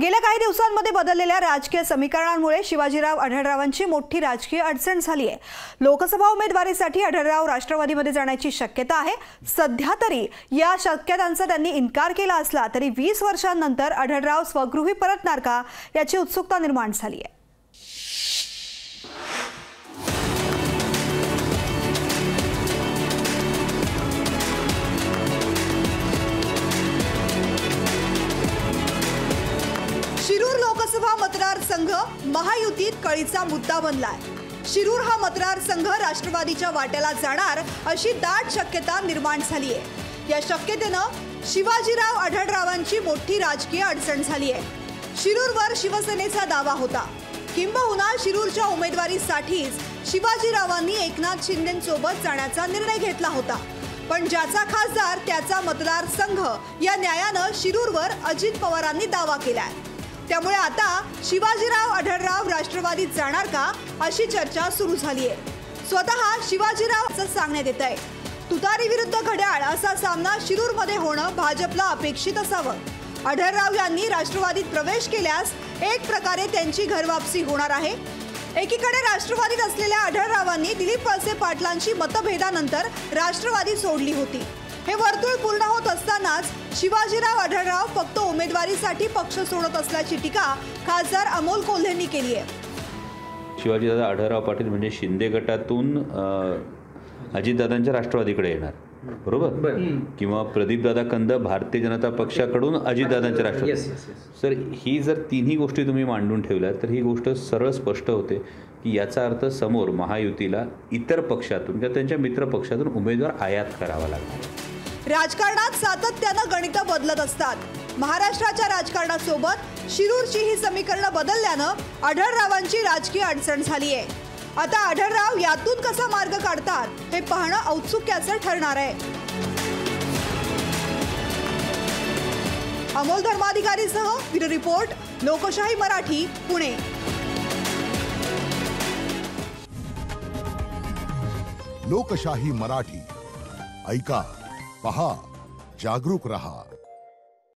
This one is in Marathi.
गेल्या काही दिवसांमध्ये बदललेल्या राजकीय समीकरणांमुळे शिवाजीराव आढळरावांची मोठी राजकीय अडचण झाली आहे। लोकसभा उमेदवारीसाठी आढळराव राष्ट्रवादीमध्ये जाण्याची शक्यता आहे। सध्या तरी या शक्यतांचा त्यांनी इन्कार केला असला तरी 20 वर्षांनंतर आढळराव स्वगृही परतणार का याची उत्सुकता निर्माण झाली आहे। शिरूर लोकसभा मतदारसंघ महायुतीत कळीचा मुद्दा बनलाय। शिरूर हा मतदारसंघ राष्ट्रवादीच्या वाट्याला जाणार अशी दाट शक्यता निर्माण झाली आहे। या शक्यतेनं शिवाजीराव आढळरावांची मोठी राजकीय अडचण झाली आहे। शिरूरवर शिवसेनेचा दावा होता, किंबहुना शिरूरच्या उमेदवारीसाठीच शिवाजीरावांनी एकनाथ शिंदेंसोबत जाण्याचा निर्णय घेतला होता। पण ज्याचा खासदार त्याचा मतदारसंघ या न्यायानं शिरूरवर अजित पवारांनी दावा केलाय। त्यामुळे आता शिवाजीराव आढळराव राष्ट्रवादीत जाणार का अशी चर्चा सुरू झाली आहे। स्वतः शिवाजीराव असं सांगण्यात येत आहे, तुतारी विरुद्ध घड्याळ असा सामना शिरूरमध्ये होणं भाजपला अपेक्षित असावं। आढळराव यांनी राष्ट्रवादीत प्रवेश केल्यास एक प्रकारे त्यांची घरवापसी होणार आहे। एकीकडे राष्ट्रवादीत असलेल्या आढळरावांनी दिलीप वळसे पाटलांची मतभेदानंतर राष्ट्रवादी सोडली होती। हे वर्तुळ पूर्ण होत असतानाच शिवाजीराव आढळराव फक्त उमेदवारीसाठी पक्ष सोडत असल्याची टीका खासदार अमोल कोल्हेंनी केली आहे। शिवाजीदादा आढळराव पाटील म्हणजे शिंदे गटातून अजितदादांच्या राष्ट्रवादीकडे येणार, बरोबर? किंवा प्रदीपदादा कंद भारतीय जनता पक्षाकडून अजितदादांच्या राष्ट्रवादी। सर, ही जर तिन्ही गोष्टी तुम्ही मांडून ठेवल्या तर ही गोष्ट सरळ स्पष्ट होते की याचा अर्थ समोर महायुतीला इतर पक्षातून किंवा त्यांच्या मित्र पक्षातून उमेदवार आयात करावा लागणार। राजकारणात सातत्यानं गणित बदलत असतात। महाराष्ट्राच्या राजकारणासोबत शिरूरची ही समीकरणं बदलल्यानं आढळरावांची राजकीय अडचण झाली आहे। आता आढळराव यातून कसा मार्ग काढतात हे पाहणं औत्सुक्याचं ठरणार आहे। अमोल धर्माधिकारीसह ब्युरो रिपोर्ट, लोकशाही मराठी, पुणे। लोकशाही मराठी ऐका, पहा, जागरूक रहा।